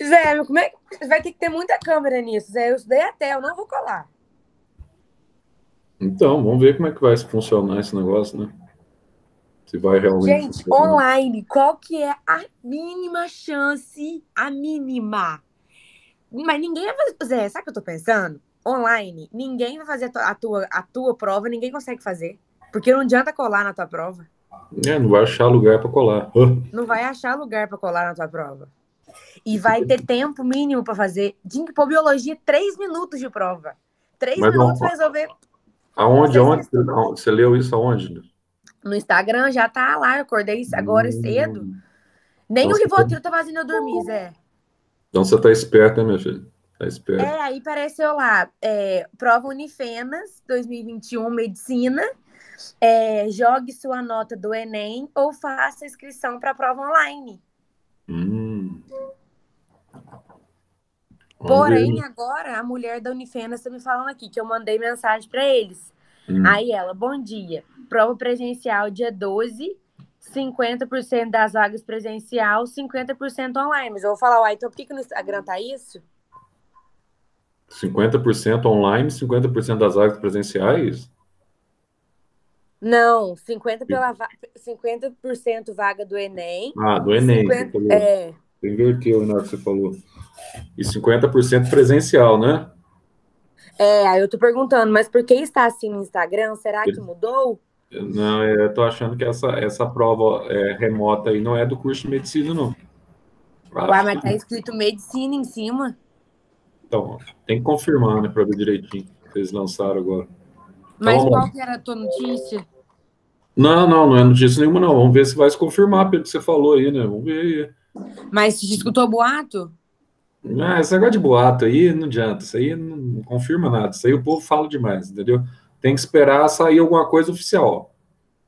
Zé, como é que vai ter que ter muita câmera nisso, Zé? Eu estudei até, eu não vou colar. Então, vamos ver como é que vai funcionar esse negócio, né? Se vai realmente Gente, funcionar. online, qual que é a mínima chance? A mínima. Mas ninguém vai fazer. Zé, sabe o que eu tô pensando? Online, ninguém vai fazer a tua prova, ninguém consegue fazer. Porque não adianta colar na tua prova. É, não vai achar lugar para colar. Não vai achar lugar pra colar na tua prova. E vai ter tempo mínimo pra fazer. Tinha que pôr biologia 3 minutos de prova. 3 Mas minutos pra resolver aonde, 6 aonde? questões. Você leu isso aonde? No Instagram já tá lá, eu acordei agora cedo. Hum, Nem então, o você tá, Rivotril tá fazendo eu dormir, Zé. então você tá esperto, hein, meu filho? Tá esperto. Aí apareceu lá, prova Unifenas 2021, medicina, jogue sua nota do Enem ou faça inscrição para a prova online. Hum, vamos ver, Porém, né? agora a mulher da Unifenas está me falando aqui que eu mandei mensagem para eles. Hum. Aí ela, bom dia, prova presencial dia 12, 50% das vagas presencial, 50% online. Mas eu vou falar, uai, então por que no Instagram tá isso? 50% online, 50% das vagas presenciais? Não, 50% vaga do Enem Ah, do e Enem, você 50%. falou. Você inverteu na hora que você falou. E 50% presencial, né? Aí eu tô perguntando, mas por que está assim no Instagram? Será que mudou? Não, eu tô achando que essa prova remota aí não é do curso de medicina, não. Uai, Acho mas que tá não. escrito medicina em cima. Então, tem que confirmar, né, para ver direitinho o que eles lançaram agora. Então Mas vamos qual lá. que era a tua notícia? Não, não, não é notícia nenhuma, não. Vamos ver se vai se confirmar pelo que você falou aí, né? Vamos ver Mas você escutou boato? aí. Ah, esse negócio de boato aí não adianta. Isso aí não confirma nada. Isso aí o povo fala demais, entendeu? Tem que esperar sair alguma coisa oficial.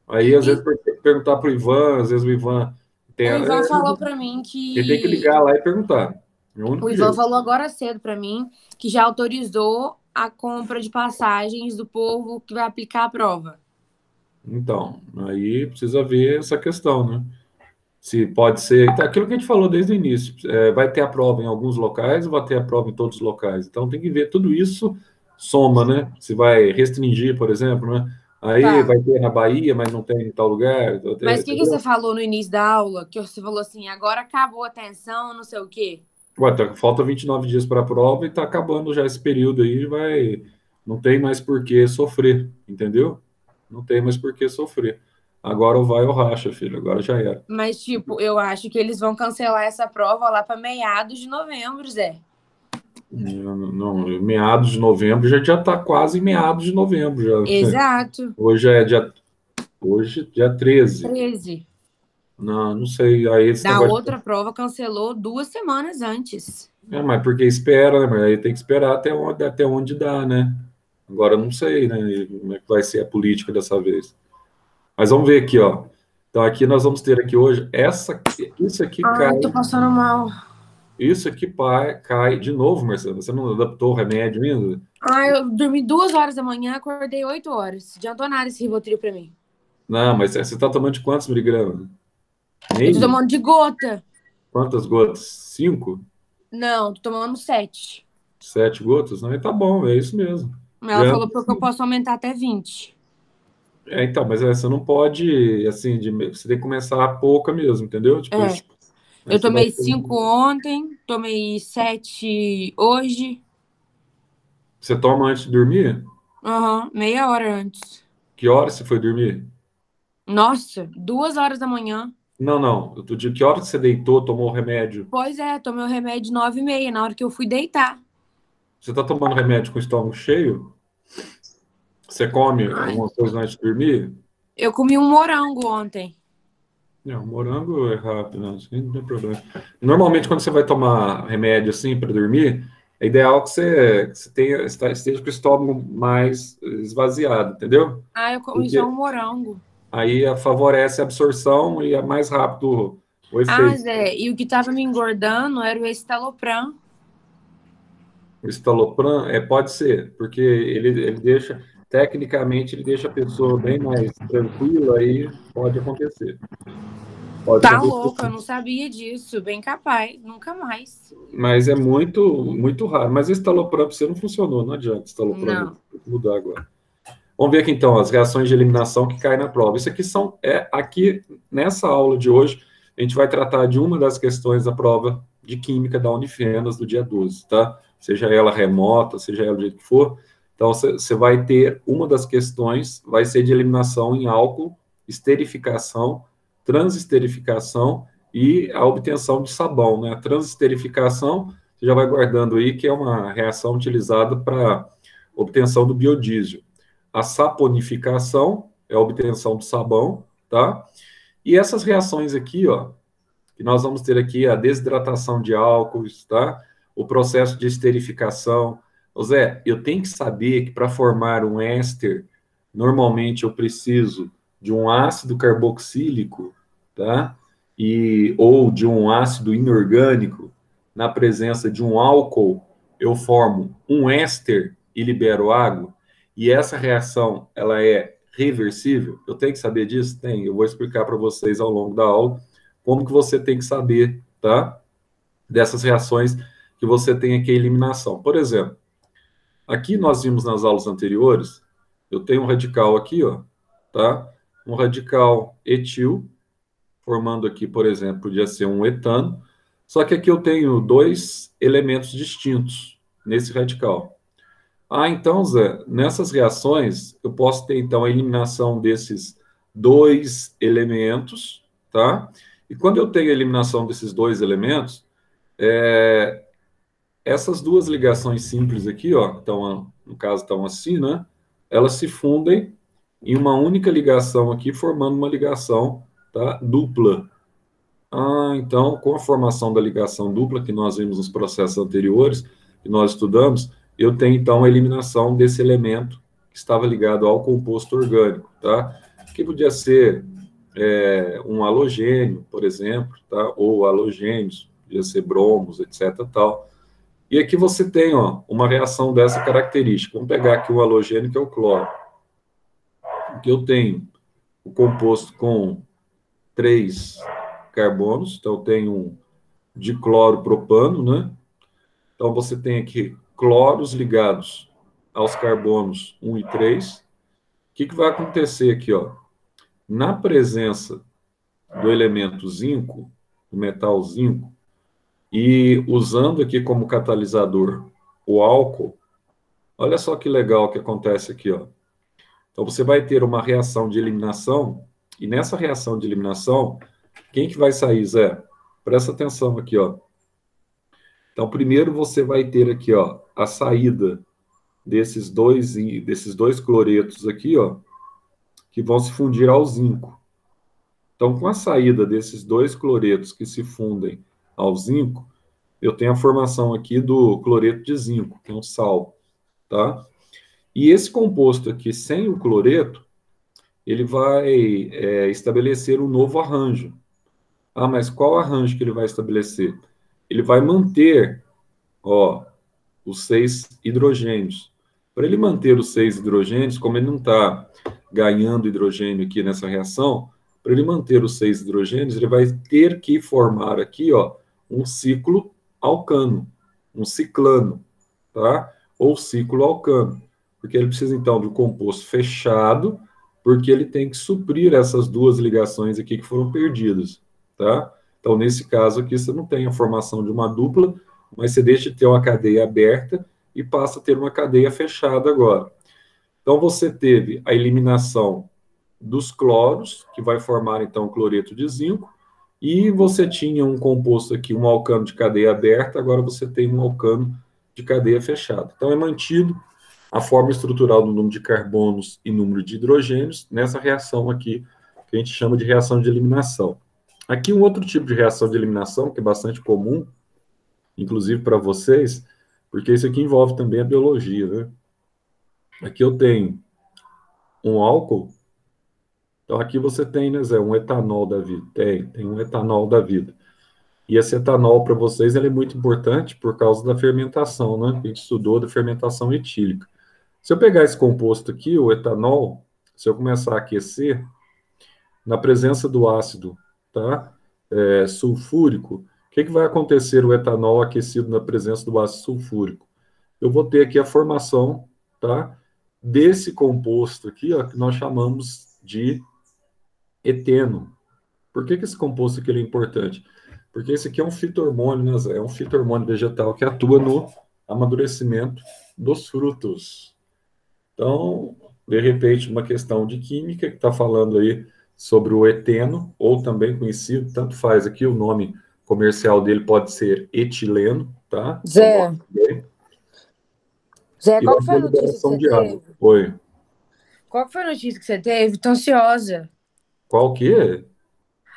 Aí, às vezes, E perguntar pro Ivan, às vezes o Ivan tem, o Ivan falou pra mim ele tem que que. ligar lá e perguntar. É o O único Ivan jeito. falou agora cedo pra mim que já autorizou a compra de passagens do povo que vai aplicar a prova. Então, aí precisa ver essa questão, né? Se pode ser. Então, aquilo que a gente falou desde o início. Vai ter a prova em alguns locais ou vai ter a prova em todos os locais? Então, tem que ver tudo isso soma, né? Se vai restringir, por exemplo, né? Aí Tá. vai ter na Bahia, mas não tem em tal lugar, Mas o que que você entendeu? falou no início da aula? Que você falou assim, agora acabou a tensão, não sei o quê. Ué, falta 29 dias para a prova e está acabando já esse período aí, não tem mais por que sofrer, entendeu? Não tem mais por que sofrer. Agora ou vai ou racha, filho, agora já era. Mas, tipo, eu acho que eles vão cancelar essa prova lá para meados de novembro, Zé. Não, não, meados de novembro já está quase em meados de novembro já. Exato. Hoje é dia 13. 13. Não, não sei, aí esse Da negócio outra prova cancelou 2 semanas antes. mas porque espera, né? Mas aí tem que esperar até onde dá, né? Agora eu não sei, né? Como é que vai ser a política dessa vez. Mas vamos ver aqui, ó. Então aqui nós vamos ter aqui hoje isso aqui cai, Ai, tô passando mal. cai de novo, Marcelo. Você não adaptou o remédio ainda? Ai, eu dormi 2 horas da manhã, acordei 8 horas. Adiantou nada esse Rivotril pra mim. Não, mas você está tomando de quantos miligramas? Eu tô Meio? tomando de gota. Quantas gotas? 5? Não, tô tomando 7. 7 gotas? Não, e tá bom, é isso mesmo. Ela Já, falou que eu posso aumentar até 20. então, mas você não pode, assim, você tem que começar a pouca mesmo, entendeu? É. Depois, aí Eu você vai. tomei 5 ontem, tomei 7 hoje. Você toma antes de dormir? Aham, meia hora antes. Que hora você foi dormir? Nossa, 2 horas da manhã. Não, não. Eu tô dizendo que hora que você deitou, tomou o remédio? Pois é, tomei o remédio 9h30, na hora que eu fui deitar. Você tá tomando remédio com o estômago cheio? Você come Ai. alguma coisa antes de dormir? Eu comi um morango ontem. Não, morango é rápido, não, isso aí não tem problema. Normalmente, quando você vai tomar remédio assim para dormir, é ideal que você esteja com o estômago mais esvaziado, entendeu? Ah, eu comi só um Porque morango. aí favorece a absorção e é mais rápido o Ah, efeito. Zé, e o que tava me engordando era o estalopram. O estalopram pode ser, porque ele deixa, tecnicamente, ele deixa a pessoa bem mais tranquila, aí pode acontecer. Pode Tá acontecer, louco, eu não sabia disso. Bem capaz, nunca mais. mas é muito, muito raro. Mas esse estalopram para você não funcionou, não adianta estalopram, Não. tem que mudar agora. Vamos ver aqui então as reações de eliminação que caem na prova. Isso aqui aqui nessa aula de hoje a gente vai tratar de uma das questões da prova de química da Unifenas do dia 12, tá? Seja ela remota, seja ela do jeito que for. Então você vai ter uma das questões vai ser de eliminação em álcool, esterificação, transesterificação e a obtenção de sabão, né? A transesterificação você já vai guardando aí que é uma reação utilizada para obtenção do biodiesel. A saponificação é a obtenção do sabão, tá? E essas reações aqui, ó, que nós vamos ter aqui a desidratação de álcools, tá? O processo de esterificação. Ô Zé, eu tenho que saber que para formar um éster, normalmente eu preciso de um ácido carboxílico, tá? Ou de um ácido inorgânico, na presença de um álcool, eu formo um éster e libero água. E essa reação, ela é reversível? Eu tenho que saber disso? Tem. Eu vou explicar para vocês ao longo da aula como que você tem que saber, tá? Dessas reações que você tem aqui a eliminação. Por exemplo, aqui nós vimos nas aulas anteriores, eu tenho um radical aqui, ó, tá? Um radical etil, formando aqui, por exemplo, podia ser um etano, só que aqui eu tenho dois elementos distintos nesse radical. Ah, então, Zé, nessas reações, eu posso ter, então, a eliminação desses dois elementos, tá? E quando eu tenho a eliminação desses dois elementos, essas duas ligações simples aqui, ó, então, no caso, estão assim, né? Elas se fundem em uma única ligação aqui, formando uma ligação, tá, dupla. Ah, então, com a formação da ligação dupla que nós vimos nos processos anteriores, que nós estudamos, eu tenho, então, a eliminação desse elemento que estava ligado ao composto orgânico, tá? Que podia ser um halogênio, por exemplo, tá? Ou halogênios, podia ser bromos, etc, tal. E aqui você tem, ó, uma reação dessa característica. Vamos pegar aqui o halogênio, que é o cloro. Aqui eu tenho o composto com 3 carbonos, então eu tenho um dicloropropano, né? Então você tem aqui cloros ligados aos carbonos 1 e 3. O que vai acontecer aqui, ó? Na presença do elemento zinco, do metal zinco, e usando aqui como catalisador o álcool, olha só que legal que acontece aqui, ó. Então você vai ter uma reação de eliminação, e nessa reação de eliminação, quem que vai sair, Zé? Presta atenção aqui, ó. Então, primeiro você vai ter aqui, ó, a saída desses dois cloretos aqui, ó, que vão se fundir ao zinco. Então, com a saída desses dois cloretos que se fundem ao zinco, eu tenho a formação aqui do cloreto de zinco, que é um sal, tá? E esse composto aqui, sem o cloreto, ele vai estabelecer um novo arranjo. Ah, mas qual arranjo que ele vai estabelecer? Ele vai manter, ó, os 6 hidrogênios. Para ele manter os 6 hidrogênios, como ele não está ganhando hidrogênio aqui nessa reação, para ele manter os 6 hidrogênios, ele vai ter que formar aqui, ó, um ciclo alcano, um ciclano, tá? Ou ciclo alcano, porque ele precisa então de um composto fechado, porque ele tem que suprir essas duas ligações aqui que foram perdidas, tá? Então, nesse caso aqui, você não tem a formação de uma dupla, mas você deixa de ter uma cadeia aberta e passa a ter uma cadeia fechada agora. Então, você teve a eliminação dos cloros, que vai formar, então, o cloreto de zinco, e você tinha um composto aqui, um alcano de cadeia aberta, agora você tem um alcano de cadeia fechada. Então, é mantido a forma estrutural do número de carbonos e número de hidrogênios nessa reação aqui, que a gente chama de reação de eliminação. Aqui um outro tipo de reação de eliminação, que é bastante comum, inclusive para vocês, porque isso aqui envolve também a biologia, né? Aqui eu tenho um álcool, então aqui você tem, né, Zé, um etanol da vida. Tem um etanol da vida. E esse etanol, para vocês, ele é muito importante por causa da fermentação, né? A gente estudou da fermentação etílica. Se eu pegar esse composto aqui, o etanol, se eu começar a aquecer, na presença do ácido, tá? sulfúrico, o que vai acontecer o etanol aquecido na presença do ácido sulfúrico? Eu vou ter aqui a formação, tá, desse composto aqui, ó, que nós chamamos de eteno. Por que esse composto aqui é importante? Porque esse aqui é um fito-hormônio, né, Zé? É um fito-hormônio vegetal que atua no amadurecimento dos frutos. Então, de repente, uma questão de química que está falando aí sobre o eteno, ou também conhecido, tanto faz aqui, o nome comercial dele pode ser etileno, tá? É o nome Zé, dele. Zé, E qual vai que foi ter a notícia que liberação você de água. teve? Oi. Qual que foi a notícia que você teve? Tô ansiosa. Qual que é?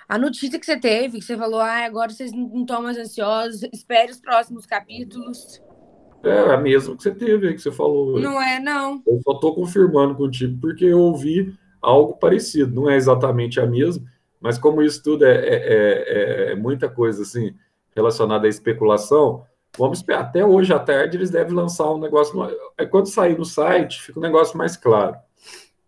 A notícia que você teve, que você falou, agora vocês não estão mais ansiosos, espere os próximos capítulos. É a mesma que você teve aí, que você falou. Não é, não. Eu só estou confirmando contigo porque eu ouvi algo parecido. Não é exatamente a mesma, mas como isso tudo é muita coisa assim relacionada à especulação, vamos esperar. Até hoje à tarde eles devem lançar um negócio. Aí quando sair no site, fica um negócio mais claro.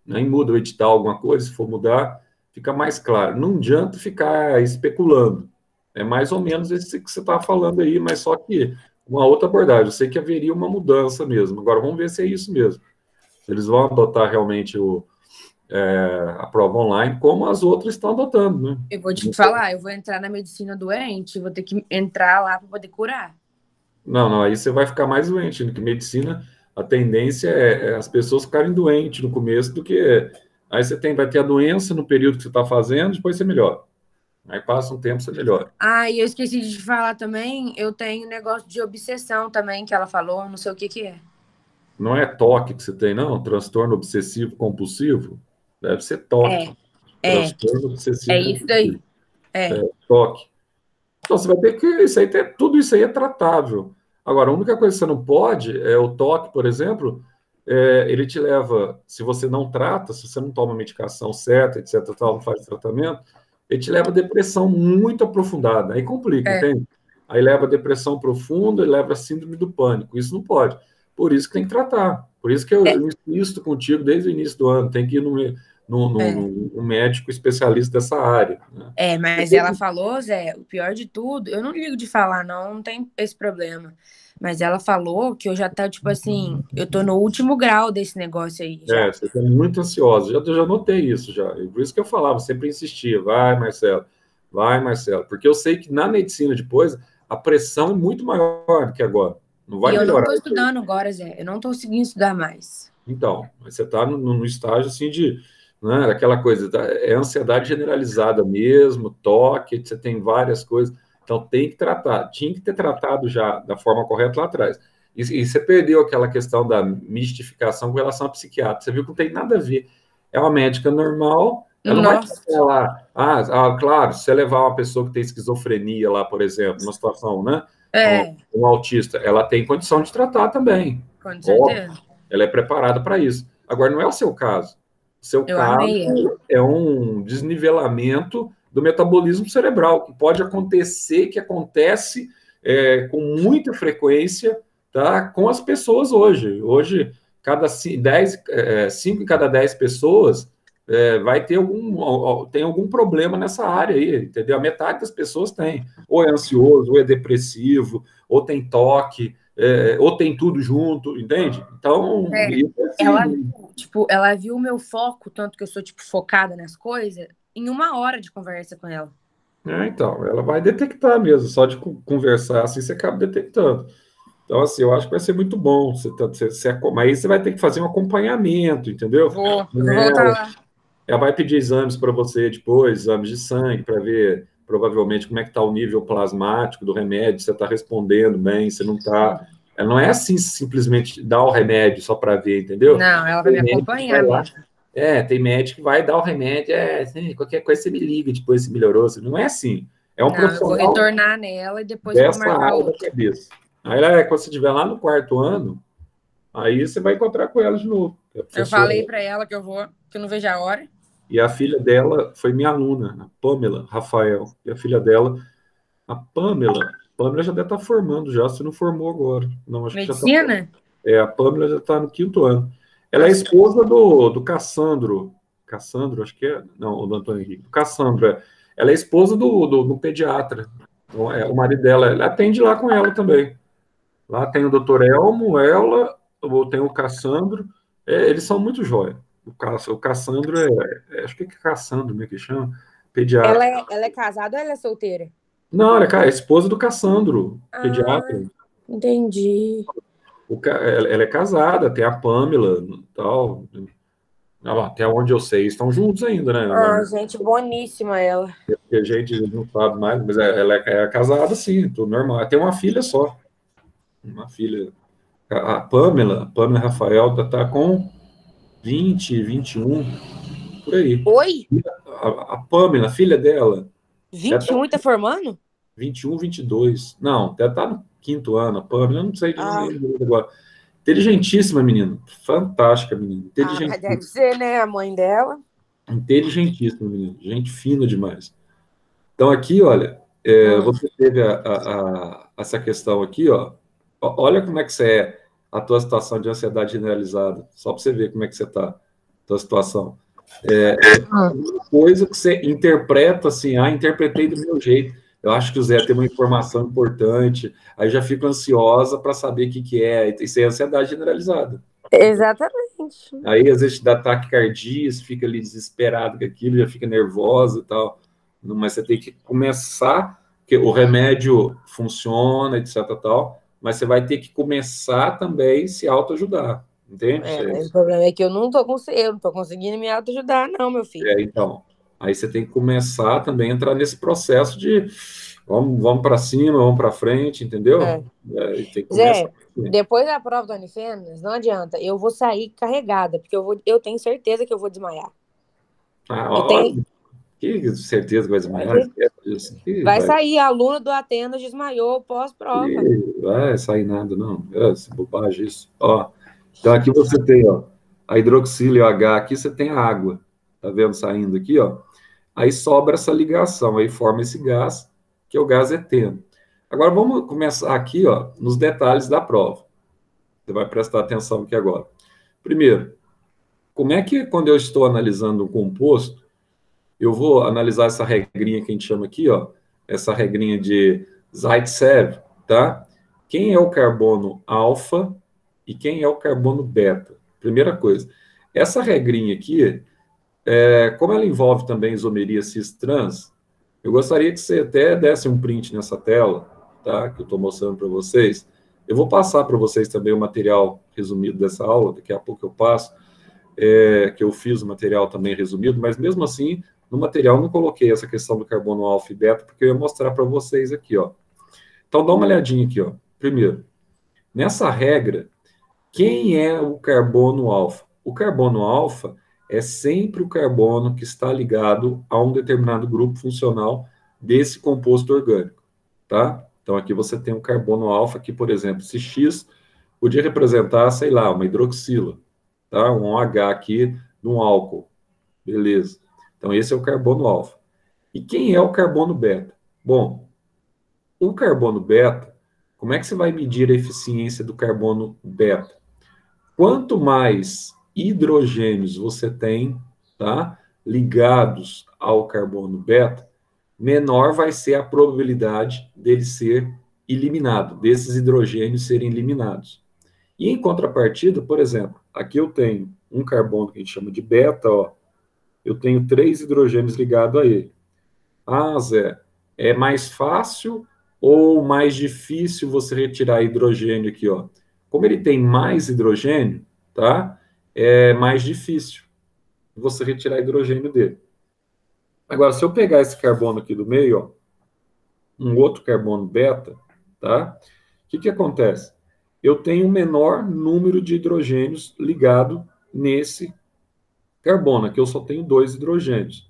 Nem muda o edital, alguma coisa, se for mudar, fica mais claro. Não adianta ficar especulando. É mais ou menos esse que você está falando aí, mas só que uma outra abordagem. Eu sei que haveria uma mudança mesmo. Agora vamos ver se é isso mesmo. Eles vão adotar realmente a prova online, como as outras estão adotando, né? Eu vou te falar, eu vou entrar na medicina doente, vou ter que entrar lá para poder curar. Não, não, aí você vai ficar mais doente, né? Que medicina, a tendência é as pessoas ficarem doentes no começo do que. Aí vai ter a doença no período que você está fazendo, depois você melhora. Aí passa um tempo, você melhora. E eu esqueci de te falar também, eu tenho negócio de obsessão também, que ela falou, não sei o que que é. Não é toque que você tem, não? Transtorno obsessivo compulsivo? Deve ser toque. É, Transtorno é obsessivo isso daí. compulsivo. É. Toque. Então, você vai ter que. Tudo isso aí é tratável. Agora, a única coisa que você não pode é o toque, por exemplo, ele te leva, se você não trata, se você não toma a medicação certa, etc., tal, não faz tratamento, ele te leva a depressão muito aprofundada. Aí complica, É. entende? Aí leva a depressão profunda e leva a síndrome do pânico. Isso não pode. Por isso que tem que tratar. Por isso que É, eu insisto contigo desde o início do ano. Tem que ir é. no médico especialista dessa área, né? Mas ela falou, Zé, o pior de tudo, eu não ligo de falar, não, não tem esse problema. Mas ela falou que eu já tá, tipo assim, eu tô no último grau desse negócio aí já. Você está muito ansiosa. Já notei isso já. E por isso que eu falava, sempre insistia, vai, Marcelo. Porque eu sei que na medicina depois a pressão é muito maior do que agora. Não E vai eu não melhorar. tô estudando agora, Zé. Eu não tô conseguindo estudar mais. Então, você está no estágio assim de, né, aquela coisa, é ansiedade generalizada mesmo, toque, você tem várias coisas. Então tem que tratar. Tinha que ter tratado já da forma correta lá atrás. E você perdeu aquela questão da mistificação com relação à psiquiatra. Você viu que não tem nada a ver. É uma médica normal, ela não vai Nossa. tratar lá. Claro, se você levar uma pessoa que tem esquizofrenia lá, por exemplo, uma situação, né? É, Um autista, ela tem condição de tratar também. com Óbvio, certeza. ela é preparada para isso. Agora, não é o seu caso. O seu Eu caso amei ela. é um desnivelamento do metabolismo cerebral, que pode acontecer, que acontece com muita frequência, tá, com as pessoas hoje. Hoje, 5 em cada 10 pessoas vai ter tem algum problema nessa área aí, entendeu? A metade das pessoas tem. Ou é ansioso, ou é depressivo, ou tem toque, ou tem tudo junto, entende? Então, É, isso é ela, assim. tipo, ela viu o meu foco, tanto que eu sou, tipo, focada nas coisas, em 1 hora de conversa com ela. Então, ela vai detectar mesmo, só de conversar assim, você acaba detectando. Então, assim, eu acho que vai ser muito bom. Mas aí você vai ter que fazer um acompanhamento, entendeu? Eu vou voltar lá. Ela vai pedir exames para você depois, exames de sangue, para ver provavelmente como é que está o nível plasmático do remédio, se você está respondendo bem, se não está. Ela não é assim simplesmente dar o remédio só para ver, entendeu? Não, ela vai Tem me médico que vai acompanhar lá. mesmo. Tem médico que vai dar o remédio, assim, qualquer coisa você me liga depois se melhorou. Não é assim. É um Não, eu vou profissional retornar nela e depois eu vou dessa marcar área da outro. cabeça. Aí, quando você estiver lá no quarto ano, aí você vai encontrar com ela de novo. A Eu professora. falei pra ela que eu vou, que eu não vejo a hora. E a filha dela foi minha aluna, a Pamela Rafael. E a filha dela, a Pamela já deve estar formando já, se não formou agora. Não, acho que já está. Medicina? A Pamela já está no 5º ano. Ela é Nossa, esposa do Cassandro. Cassandro, acho que é. Não, o do Antônio Henrique. Do Cassandro, é. Ela é esposa do pediatra. Então, o marido dela, ele atende lá com ela também. Lá tem o doutor Elmo, ela, tem o Cassandro. Eles são muito jóia. O Cassandro acho que é Cassandro, né, que chama? Pediatra. Ela é casada ou ela é solteira? Não, ela é a esposa do Cassandro, Ah, pediatra. entendi. Ela é casada, tem a Pamela e tal. Ah lá, até onde eu sei, estão juntos ainda, né? Ah, gente, boníssima ela. A gente não sabe mais, mas ela é casada, sim, tudo normal. Ela tem uma filha só. Uma filha. A Pamela Rafael tá com 20, 21, por aí. Oi? A Pamela, filha dela, deve estar 21 e tá formando? 21, 22. Não, deve estar no quinto ano. A Pamela, eu não sei, não Ah, lembro agora. Inteligentíssima, menina. Fantástica, menina. deve ser, né? A mãe dela. Inteligentíssima, menina. Gente fina demais. Então, aqui, olha, Hum. você teve essa questão aqui, ó. Olha como é que você é, a tua situação de ansiedade generalizada, só para você ver como é que você está, tua situação. Uma coisa que você interpreta assim, interpretei do meu jeito. Eu acho que o Zé tem uma informação importante, aí já fico ansiosa para saber o que que é. Isso é ansiedade generalizada. Exatamente. Aí, às vezes, dá taquicardia, você fica ali desesperado com aquilo, já fica nervosa e tal. Mas você tem que começar, porque o remédio funciona, etc, tal, mas você vai ter que começar também a se autoajudar, entende? É, mas o problema é que eu não tô conseguindo me autoajudar, não, meu filho. Então, aí você tem que começar também a entrar nesse processo de vamos para cima, vamos para frente, entendeu? É. Tem que começar. Zé, depois da prova do Unifenas, não adianta. Eu vou sair carregada, porque eu tenho certeza que eu vou desmaiar. Eu tenho. Óbvio, que certeza que vai Vai desmaiar, ver. esquece disso. Que Vai vai. sair, aluno do Atenas desmaiou pós-prova. Vai sair nada, não. Essa bobagem isso. Ó, então aqui você tem, ó, a hidroxílio H, aqui você tem a água. Tá vendo saindo aqui, ó? Aí sobra essa ligação, aí forma esse gás, que é o gás eteno. Agora vamos começar aqui, ó, nos detalhes da prova. Você vai prestar atenção aqui agora. Primeiro, como é que quando eu estou analisando um composto, eu vou analisar essa regrinha que a gente chama aqui, ó, essa regrinha de Zaitsev, tá? Quem é o carbono alfa e quem é o carbono beta? Primeira coisa. Essa regrinha aqui, como ela envolve também isomeria cis-trans, eu gostaria que você até desse um print nessa tela, tá? Que eu estou mostrando para vocês. Eu vou passar para vocês também o material resumido dessa aula, daqui a pouco eu passo, que eu fiz o material também resumido, mas mesmo assim, no material não coloquei essa questão do carbono alfa e beta, porque eu ia mostrar para vocês aqui, ó. Então dá uma olhadinha aqui, ó. Primeiro, nessa regra, quem é o carbono alfa? O carbono alfa é sempre o carbono que está ligado a um determinado grupo funcional desse composto orgânico, tá? Então aqui você tem um carbono alfa que, por exemplo, esse X podia representar, sei lá, uma hidroxila, tá? Um OH aqui de um álcool, beleza. Então esse é o carbono alfa. E quem é o carbono beta? Bom, o carbono beta, como é que você vai medir a eficiência do carbono beta? Quanto mais hidrogênios você tem, tá, ligados ao carbono beta, menor vai ser a probabilidade dele ser eliminado, desses hidrogênios serem eliminados. E em contrapartida, por exemplo, aqui eu tenho um carbono que a gente chama de beta, ó, eu tenho 3 hidrogênios ligados a ele. Ah, Zé, é mais fácil ou mais difícil você retirar hidrogênio aqui, ó? Como ele tem mais hidrogênio, tá? É mais difícil você retirar hidrogênio dele. Agora, se eu pegar esse carbono aqui do meio, ó, um outro carbono beta, tá? O que que acontece? Eu tenho um menor número de hidrogênios ligado nesse carbono, aqui eu só tenho 2 hidrogênios.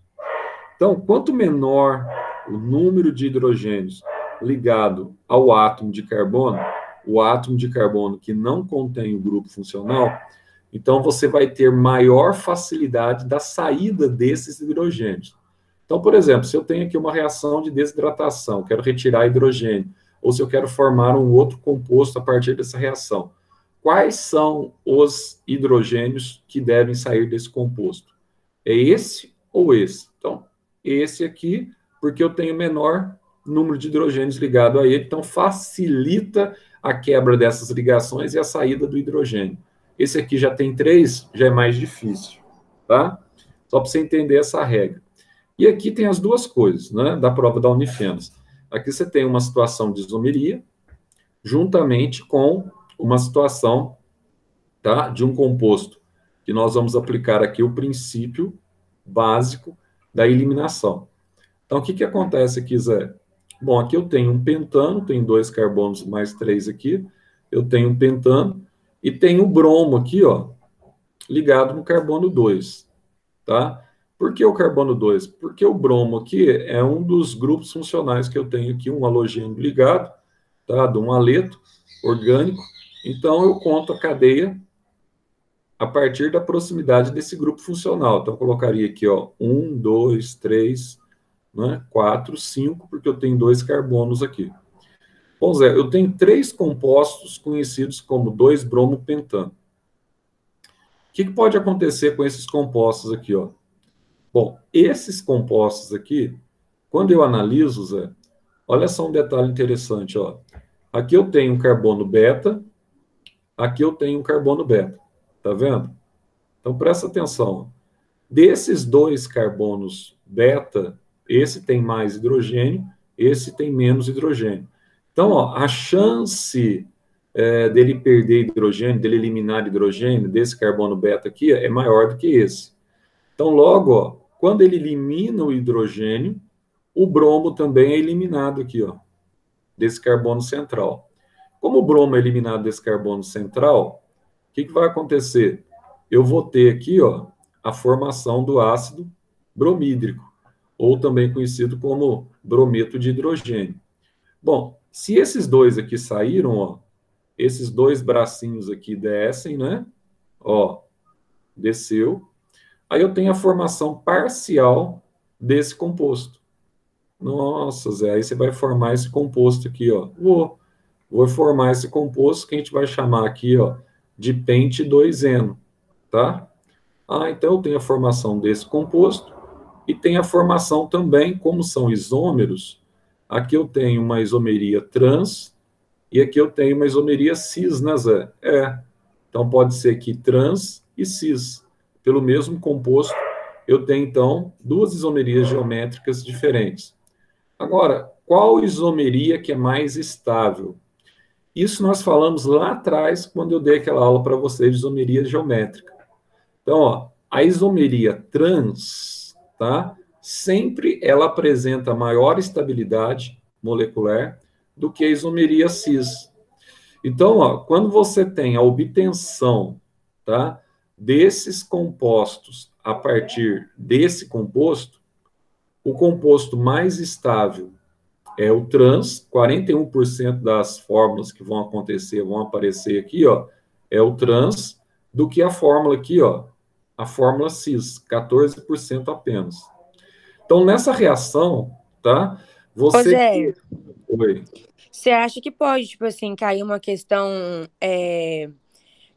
Então, quanto menor o número de hidrogênios ligado ao átomo de carbono, o átomo de carbono que não contém o grupo funcional, então você vai ter maior facilidade da saída desses hidrogênios. Então, por exemplo, se eu tenho aqui uma reação de desidratação, quero retirar hidrogênio, ou se eu quero formar um outro composto a partir dessa reação, quais são os hidrogênios que devem sair desse composto? É esse ou esse? Então, esse aqui porque eu tenho menor número de hidrogênios ligado a ele, então facilita a quebra dessas ligações e a saída do hidrogênio. Esse aqui já tem 3, já é mais difícil, tá? Só para você entender essa regra. E aqui tem as duas coisas, né, da prova da Unifenas. Aqui você tem uma situação de isomeria, juntamente com uma situação, tá, de um composto, que nós vamos aplicar aqui o princípio básico da eliminação. Então, o que acontece aqui, Zé? Bom, aqui eu tenho um pentano, tenho 2 carbonos mais 3 aqui, eu tenho um pentano, e tenho o bromo aqui, ó, ligado no carbono 2, tá? Por que o carbono 2? Porque o bromo aqui é um dos grupos funcionais que eu tenho aqui, um halogênio ligado, tá? De um aleto orgânico. Então, eu conto a cadeia a partir da proximidade desse grupo funcional. Então, eu colocaria aqui, ó, 1, 2, 3, né, 4, 5, porque eu tenho 2 carbonos aqui. Bom, Zé, eu tenho 3 compostos conhecidos como 2-bromo-pentano. O que pode acontecer com esses compostos aqui, ó? Bom, esses compostos aqui, quando eu analiso, Zé, olha só um detalhe interessante, ó. Aqui eu tenho um carbono beta, aqui eu tenho um carbono beta, tá vendo? Então presta atenção. Desses 2 carbonos beta, esse tem mais hidrogênio, esse tem menos hidrogênio. Então, ó, a chance dele perder hidrogênio, dele eliminar hidrogênio, desse carbono beta aqui, é maior do que esse. Então, logo, ó, quando ele elimina o hidrogênio, o bromo também é eliminado aqui, ó, desse carbono central. Como o bromo é eliminado desse carbono central, o que vai acontecer? Eu vou ter aqui, ó, a formação do ácido bromídrico, ou também conhecido como brometo de hidrogênio. Bom, se esses 2 aqui saíram, ó, esses 2 bracinhos aqui descem, né? Ó, desceu. Aí eu tenho a formação parcial desse composto. Nossa, Zé, aí você vai formar esse composto aqui, ó. Vou formar esse composto que a gente vai chamar aqui, ó, de pente 2-eno, tá? Então eu tenho a formação desse composto e tem a formação também, como são isômeros, aqui eu tenho uma isomeria trans e aqui eu tenho uma isomeria cis, né, Zé? Então pode ser aqui trans e cis. Pelo mesmo composto, eu tenho, então, 2 isomerias geométricas diferentes. Agora, qual isomeria que é mais estável? Isso nós falamos lá atrás, quando eu dei aquela aula para vocês de isomeria geométrica. Então, ó, a isomeria trans, tá? Sempre ela apresenta maior estabilidade molecular do que a isomeria cis. Então, ó, quando você tem a obtenção, tá, desses compostos a partir desse composto, o composto mais estável é o trans, 41% das fórmulas que vão acontecer, vão aparecer aqui, ó, é o trans, do que a fórmula aqui, ó, a fórmula cis, 14% apenas. Então, nessa reação, tá, Ô, você... Zé, Oi. você acha que pode, tipo assim, cair uma questão,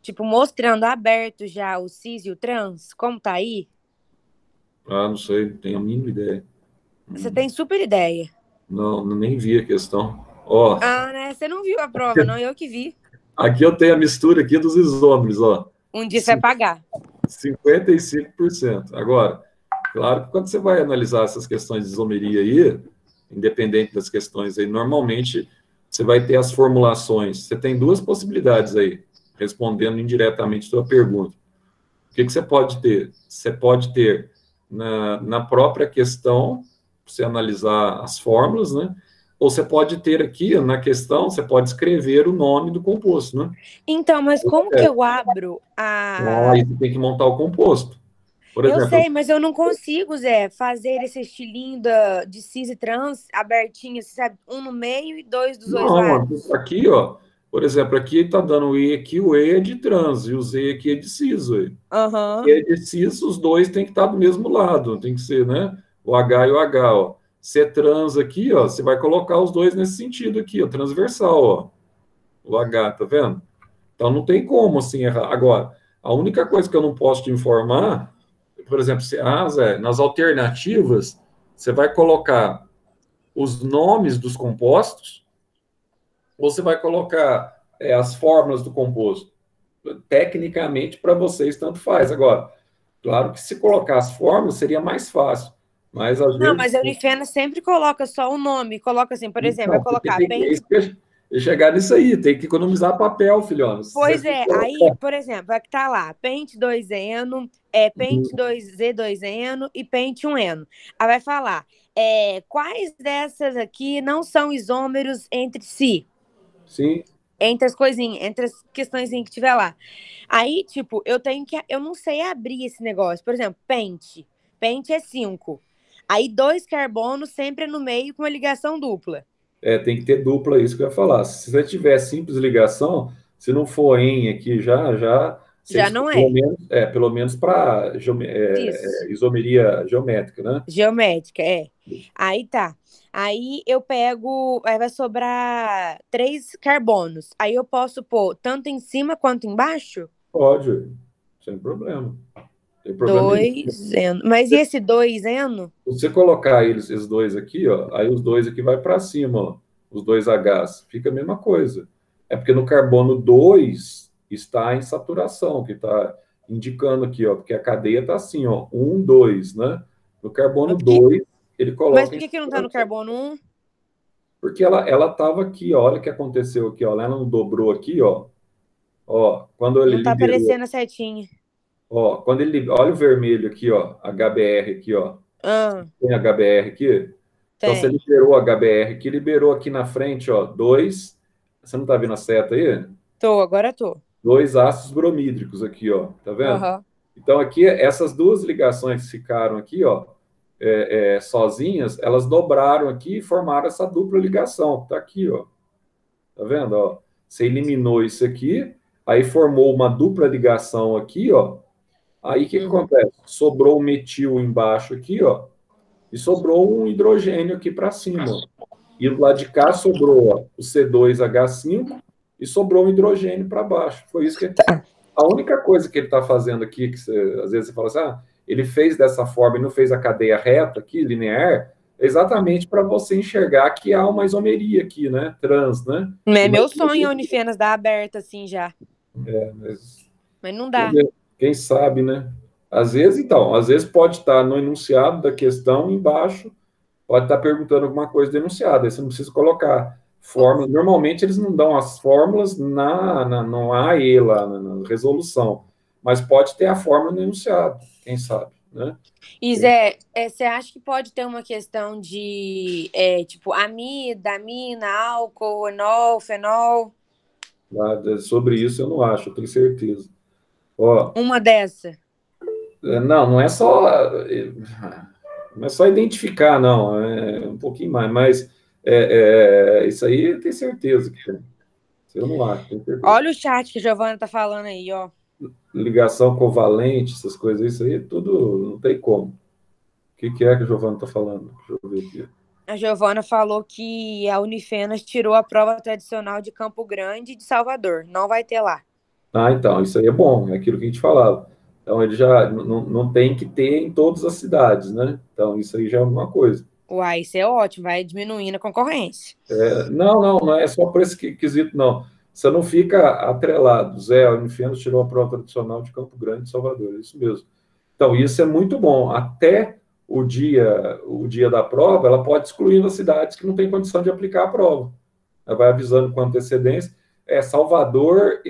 tipo, mostrando aberto já o cis e o trans? Como tá aí? Não sei, não tenho a mínima ideia. Você tem super ideia. Não, nem vi a questão. Ó, Né? Você não viu a prova, não? Eu que vi. aqui eu tenho a mistura aqui dos isômeros, ó. Um dia você vai pagar. 55%. Agora, claro que quando você vai analisar essas questões de isomeria aí, independente das questões aí, normalmente você vai ter as formulações. Você tem 2 possibilidades aí, respondendo indiretamente a sua pergunta. O que você pode ter? Você pode ter na própria questão, você analisar as fórmulas, né? Ou você pode ter aqui, na questão, você pode escrever o nome do composto, né? Então, mas como que eu abro a... Aí você tem que montar o composto. Por Eu exemplo, sei, mas eu não consigo, Zé, fazer esse estilinho de cis e trans abertinho, sabe? Um no meio e 2 dos 2 não, lados. aqui, ó, por exemplo, aqui está dando o E aqui, o E é de trans, e o Z aqui é de cis, ué. E Aham. é de cis, os 2 têm que estar do mesmo lado, tem que ser, né? O H e o H, ó. Se é trans aqui, ó, você vai colocar os 2 nesse sentido aqui, ó, transversal, ó. O H, tá vendo? Então não tem como assim errar. Agora, a única coisa que eu não posso te informar, por exemplo, Zé, nas alternativas, você vai colocar os nomes dos compostos, ou você vai colocar as fórmulas do composto? Tecnicamente, para vocês, tanto faz. Agora, claro que se colocar as fórmulas seria mais fácil, mas às Não, vezes. mas a Unifena sempre coloca só o nome. Coloca assim, por exemplo, vai Então, porque colocar tem que pente. chegar nisso aí, tem que economizar papel, filhão. Se você Pois for é, aí, colocar. por exemplo, vai que tá lá, pente 2Eno, pente 2Z2Eno e pente 1Eno. Aí vai falar, quais dessas aqui não são isômeros entre si? Sim, Entre as coisinhas, entre as questões que tiver lá. Aí, tipo, eu não sei abrir esse negócio. Por exemplo, pente. Pente é 5. Aí, 2 carbonos sempre no meio com uma ligação dupla. tem que ter dupla, isso que eu ia falar. Se você tiver simples ligação, se não for em aqui você Já exclui, não é. pelo menos para Isso. isomeria geométrica, né? Geométrica, é. Aí tá. Aí eu pego. Aí vai sobrar 3 carbonos. Aí eu posso pôr tanto em cima quanto embaixo? Pode, sem problema. Não tem problema nenhum. 2Eno. Mas e esse 2Eno? Se você colocar esses dois aqui, ó, aí os dois aqui vai para cima, ó, os dois Hs, fica a mesma coisa. É porque no carbono 2 está em saturação, que está indicando aqui, ó, porque a cadeia está assim, ó, 1, 2, né? No carbono 2 ele Mas coloca por em que não tá no saturação. carbono 1? Porque ela estava aqui, ó, olha o que aconteceu aqui, ó, ela não dobrou aqui, ó, quando ele Não tá liberou, aparecendo a setinha. quando ele, olha o vermelho aqui, ó, HBr aqui, ó, Ah, tem HBr aqui. Então, você tem. liberou HBr aqui, liberou aqui na frente, ó, dois. Você não está vendo a seta aí? Tô, agora tô. Dois ácidos bromídricos aqui, ó. Tá vendo? Aham. Então, aqui, essas duas ligações que ficaram aqui, ó, sozinhas, elas dobraram aqui e formaram essa dupla ligação. Tá aqui, ó. Tá vendo? Ó? Você eliminou isso aqui, aí formou uma dupla ligação aqui, ó. Aí o que Uhum. acontece? Sobrou o metil embaixo aqui, ó. E sobrou um hidrogênio aqui para cima. E do lado de cá sobrou ó, o C2H5 e sobrou um hidrogênio para baixo. Foi isso que. A única coisa que ele está fazendo aqui, que às vezes você fala assim, ele fez dessa forma e não fez a cadeia reta aqui, linear, exatamente para você enxergar que há uma isomeria aqui, né? Trans, né? É E uma meu sonho a isomeria, Unifenas dar aberta assim já. mas Mas não dá. quem sabe, né? Às vezes pode estar no enunciado da questão embaixo, pode estar perguntando alguma coisa do enunciado, aí você não precisa colocar fórmula. Normalmente eles não dão as fórmulas no AE lá, na resolução, mas pode ter a fórmula no enunciado, quem sabe, né? E Zé, você acha que pode ter uma questão de, tipo, amida, amina, álcool, enol, fenol? Sobre isso eu não acho, eu tenho certeza. Ó, Uma dessa. não é só não é só identificar, não, é um pouquinho mais, mas isso aí eu tenho certeza que tem. Eu não acho, tenho certeza. Olha o chat que a Giovana tá falando aí, ó. Ligação covalente, essas coisas, isso aí tudo não tem como. O que é que o Giovanni está falando? Deixa eu ver aqui. A Giovana falou que a Unifenas tirou a prova tradicional de Campo Grande e de Salvador. Não vai ter lá. Ah, então, isso aí é bom, é aquilo que a gente falava. Então, ele já não tem que ter em todas as cidades, né? Então, isso aí já é alguma coisa. Uai, isso é ótimo, vai diminuindo a concorrência. Não é só por esse quesito, não. Você não fica atrelado. Zé, o Unifenas tirou a prova tradicional de Campo Grande e Salvador, é isso mesmo. Então, isso é muito bom. Até o dia da prova, ela pode excluir as cidades que não têm condição de aplicar a prova. Ela vai avisando com antecedência. Salvador,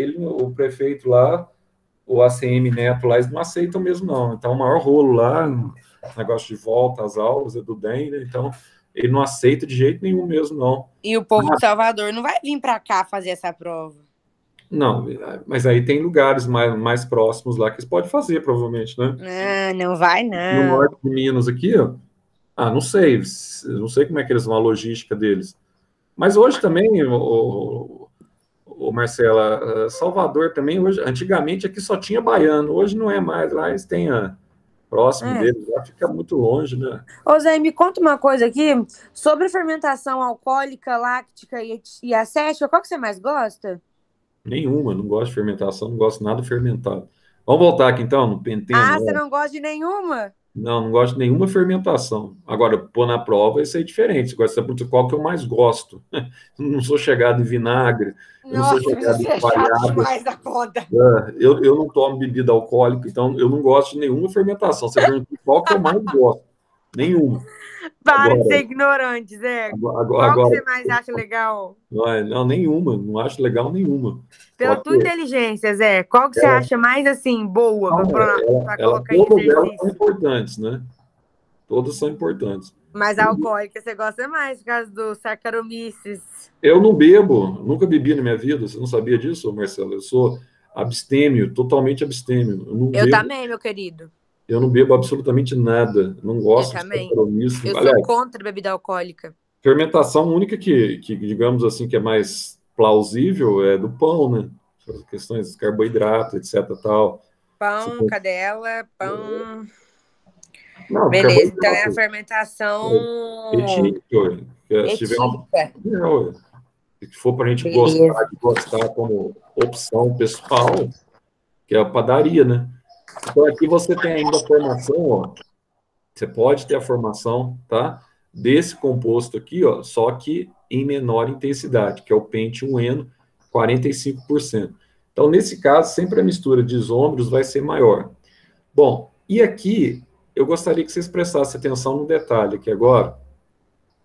o prefeito lá, o ACM Neto lá, eles não aceitam mesmo, não. Então, o maior rolo lá, negócio de volta às aulas, é do DEM, né? Então, ele não aceita de jeito nenhum mesmo, não. E o povo de Salvador não vai vir para cá fazer essa prova. Não, mas aí tem lugares mais próximos lá que eles podem fazer, provavelmente, né? Ah, não vai, No não. norte de Minas aqui, ó, não sei, não sei como é que eles vão a logística deles. Mas hoje também, o Marcela, Salvador também, hoje, antigamente aqui só tinha baiano, hoje não é mais, lá eles têm próximo É. deles, já fica muito longe, né? Ô, Zé, me conta uma coisa aqui sobre fermentação alcoólica, láctica e acética. Qual que você mais gosta? Nenhuma, não gosto de fermentação, não gosto nada fermentado. Vamos voltar aqui então, no penteno, Ah, você ó. não gosta de nenhuma? Não, não gosto de nenhuma fermentação. Agora, pôr na prova, isso é diferente. Agora, você pergunta qual que eu mais gosto. Eu não sou chegado em vinagre, eu não sou Nossa, mas chegado você em é chato coalhada, demais da conta. eu não tomo bebida alcoólica, então eu não gosto de nenhuma fermentação. Você pergunta qual que eu mais gosto. Nenhuma. Para de Agora, ser ignorante, Zé. agora, Qual que agora você mais acha legal? não, nenhuma. Não acho legal nenhuma. Só Pela que tua inteligência, Zé, qual que você ela, acha mais assim, boa pra colocar em todas elas são exercício? importantes, né? Todas são importantes. Mas a alcoólica você gosta mais por causa do Saccharomyces. Eu não bebo, nunca bebi na minha vida. Você não sabia disso, Marcelo? Eu sou abstêmio, totalmente abstêmio. Eu também, meu querido. Eu não bebo absolutamente nada. Não Eu gosto de também. compromisso. Eu sou Aliás, contra a bebida alcoólica. fermentação única digamos assim, que é mais plausível é do pão, né? As questões de carboidrato, etc, tal. Você Pão, tem- cadela, pão. Não, Beleza, então é a carboidrato. fermentação Etílico, se tiver uma... etílica. Não, se for para a gente Beleza. gostar como opção pessoal, que é a padaria, né? Então aqui você tem ainda a formação, ó. Você pode ter a formação, tá? Desse composto aqui, ó, só que em menor intensidade, que é o Pente 1Eno, 45%. Então, nesse caso, sempre a mistura de isômeros vai ser maior. Bom, e aqui eu gostaria que vocês prestassem atenção no detalhe aqui agora.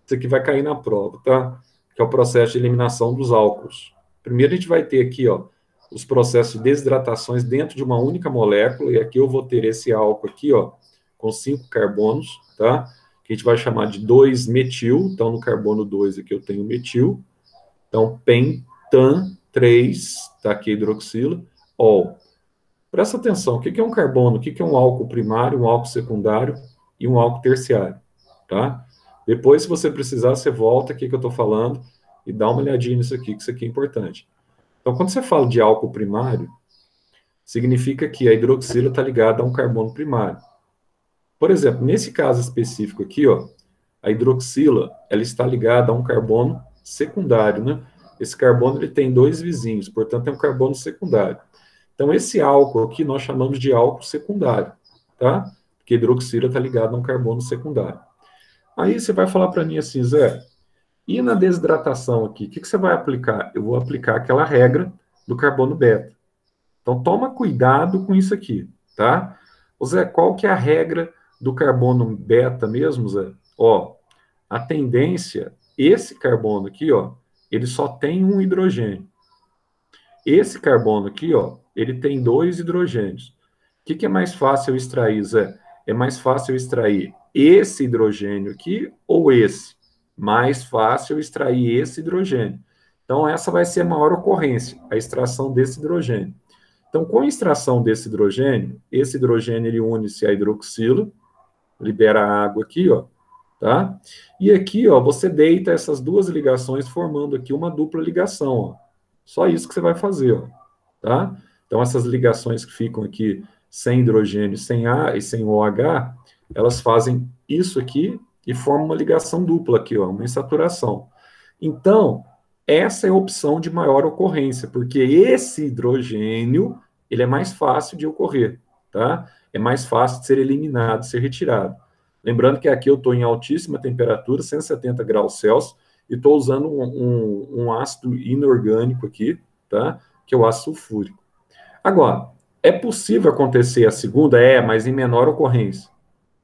Isso aqui vai cair na prova, tá? Que é o processo de eliminação dos álcools. Primeiro a gente vai ter aqui, ó, os processos de desidratações dentro de uma única molécula, e aqui eu vou ter esse álcool aqui, ó, com 5 carbonos, tá? Que a gente vai chamar de 2-metil. Então, no carbono 2 aqui eu tenho metil. Então, pentan 3, tá aqui a hidroxila, ol. Presta atenção, o que é um carbono? O que é um álcool primário, um álcool secundário e um álcool terciário, tá? Depois, se você precisar, você volta aqui que eu estou falando e dá uma olhadinha nisso aqui, que isso aqui é importante. Então, quando você fala de álcool primário, significa que a hidroxila está ligada a um carbono primário. Por exemplo, nesse caso específico aqui, ó, a hidroxila, ela está ligada a um carbono secundário, né? Esse carbono ele tem dois vizinhos, portanto é um carbono secundário. Então esse álcool aqui nós chamamos de álcool secundário, tá? Porque a hidroxila está ligada a um carbono secundário. Aí você vai falar para mim assim, Zé, e na desidratação aqui, o que você vai aplicar? Eu vou aplicar aquela regra do carbono beta. Então toma cuidado com isso aqui, tá? Ô Zé, qual que é a regra do carbono beta mesmo, Zé? Ó, a tendência, esse carbono aqui, ó, ele só tem um hidrogênio. Esse carbono aqui, ó, ele tem dois hidrogênios. O que é mais fácil eu extrair, Zé? É mais fácil eu extrair esse hidrogênio aqui ou esse? Mais fácil eu extrair esse hidrogênio. Então, essa vai ser a maior ocorrência, a extração desse hidrogênio. Então, com a extração desse hidrogênio, esse hidrogênio ele une-se à hidroxila, libera a água aqui, ó, tá? E aqui, ó, você deita essas duas ligações formando aqui uma dupla ligação, ó. Só isso que você vai fazer, ó, tá? Então, essas ligações que ficam aqui sem hidrogênio, sem A e sem OH, elas fazem isso aqui e formam uma ligação dupla aqui, ó, uma insaturação. Então, essa é a opção de maior ocorrência, porque esse hidrogênio, ele é mais fácil de ocorrer, tá? É mais fácil de ser eliminado, de ser retirado. Lembrando que aqui eu estou em altíssima temperatura, 170 graus Celsius, e estou usando um ácido inorgânico aqui, tá? Que é o ácido sulfúrico. Agora, é possível acontecer a segunda? É, mas em menor ocorrência,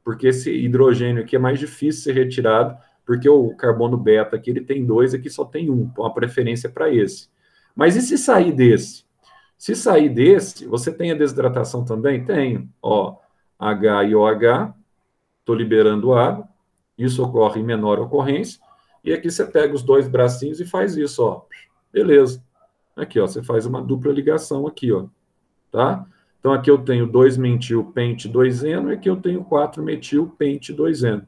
porque esse hidrogênio aqui é mais difícil ser retirado, porque o carbono beta aqui ele tem dois, aqui só tem um, então a preferência é para esse. Mas e se sair desse? Se sair desse, você tem a desidratação também? Tenho. Ó, H e OH, estou liberando água, isso ocorre em menor ocorrência, e aqui você pega os dois bracinhos e faz isso, ó. Beleza. Aqui, ó, você faz uma dupla ligação aqui, ó, tá? Então aqui eu tenho 2-metil pente 2-eno e aqui eu tenho 4-metil pente 2-eno,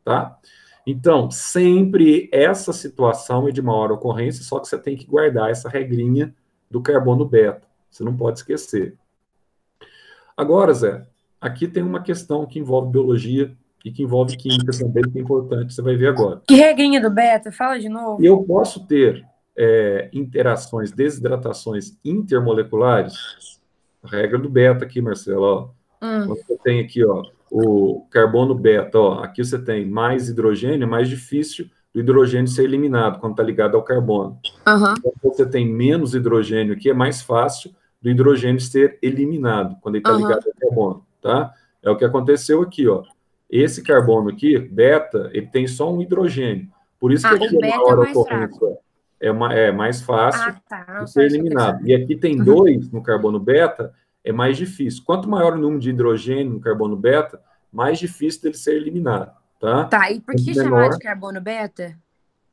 tá? Então, sempre essa situação é de maior ocorrência, só que você tem que guardar essa regrinha do carbono beta. Você não pode esquecer. Agora, Zé, aqui tem uma questão que envolve biologia e que envolve química também, que é importante, você vai ver agora. Que regrinha do beta? Fala de novo. Eu posso ter interações, desidratações intermoleculares, a regra do beta aqui, Marcelo, ó. Quando você tem aqui, ó, o carbono beta, ó, aqui você tem mais hidrogênio, é mais difícil do hidrogênio ser eliminado quando está ligado ao carbono. Aham, Quando você tem menos hidrogênio aqui, é mais fácil do hidrogênio ser eliminado quando ele está aham. ligado ao carbono, tá? É o que aconteceu aqui, ó. Esse carbono aqui, beta, ele tem só um hidrogênio. Por isso que Ah, aqui o é beta é maior mais ocorrência, fraco. é mais fácil Ah, tá. de Não, só ser isso que eu queria eliminado. saber. E aqui tem Uhum. dois no carbono beta, é mais difícil. Quanto maior o número de hidrogênio no carbono beta, mais difícil dele ser eliminado, tá? Tá, e por Quanto que chamar de menor, carbono beta?